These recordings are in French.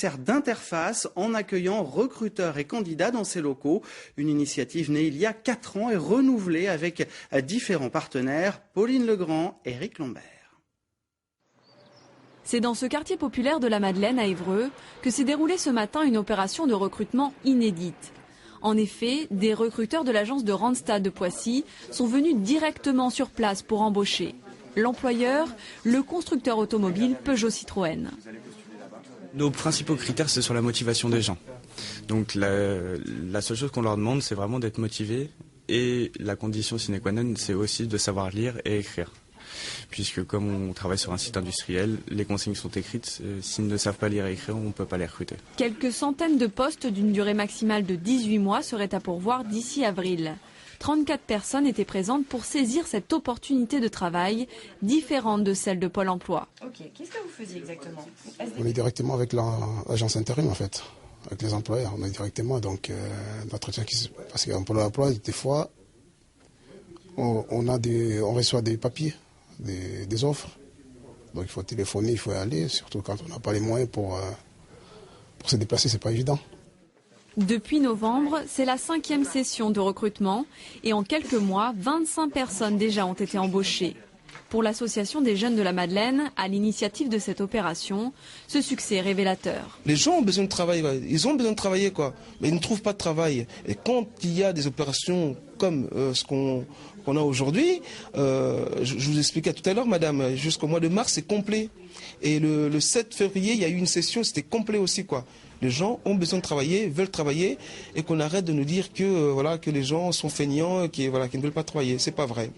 sert d'interface en accueillant recruteurs et candidats dans ses locaux. Une initiative née il y a 4 ans et renouvelée avec différents partenaires. Pauline Legrand, Éric Lambert. C'est dans ce quartier populaire de la Madeleine à Évreux que s'est déroulée ce matin une opération de recrutement inédite. En effet, des recruteurs de l'agence de Randstad de Poissy sont venus directement sur place pour embaucher. L'employeur, le constructeur automobile Peugeot Citroën. Nos principaux critères, c'est sur la motivation des gens. Donc la seule chose qu'on leur demande, c'est vraiment d'être motivés. Et la condition sine qua non, c'est aussi de savoir lire et écrire. Puisque comme on travaille sur un site industriel, les consignes sont écrites. S'ils ne savent pas lire et écrire, on ne peut pas les recruter. Quelques centaines de postes d'une durée maximale de 18 mois seraient à pourvoir d'ici avril. 34 personnes étaient présentes pour saisir cette opportunité de travail, différente de celle de Pôle emploi. Ok, qu'est-ce que vous faisiez exactement? On est directement avec l'agence intérim en fait, avec les employeurs. On est directement, donc l'entretien qui se passe. Parce qu'en Pôle emploi, des fois, on reçoit des papiers, des offres. Donc il faut téléphoner, il faut y aller, surtout quand on n'a pas les moyens pour se déplacer, c'est pas évident. Depuis novembre, c'est la 5e session de recrutement et en quelques mois, 25 personnes déjà ont été embauchées. Pour l'association des jeunes de la Madeleine, à l'initiative de cette opération, ce succès est révélateur. Les gens ont besoin de travail, ils ont besoin de travailler mais ils ne trouvent pas de travail. Et quand il y a des opérations comme ce qu'on a aujourd'hui, je vous expliquais tout à l'heure, madame, jusqu'au mois de mars, c'est complet. Et le 7 février, il y a eu une session, c'était complet aussi, quoi. Les gens ont besoin de travailler, veulent travailler, et qu'on arrête de nous dire que les gens sont feignants, qui ne veulent pas travailler. C'est pas vrai.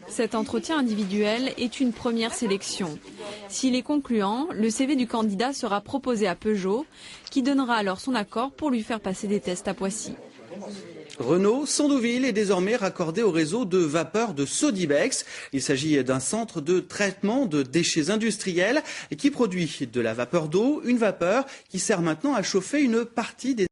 Cet entretien individuel est une première sélection. S'il est concluant, le CV du candidat sera proposé à Peugeot, qui donnera alors son accord pour lui faire passer des tests à Poissy. Renault Sandouville est désormais raccordé au réseau de vapeur de Sodibex. Il s'agit d'un centre de traitement de déchets industriels qui produit de la vapeur d'eau, une vapeur qui sert maintenant à chauffer une partie des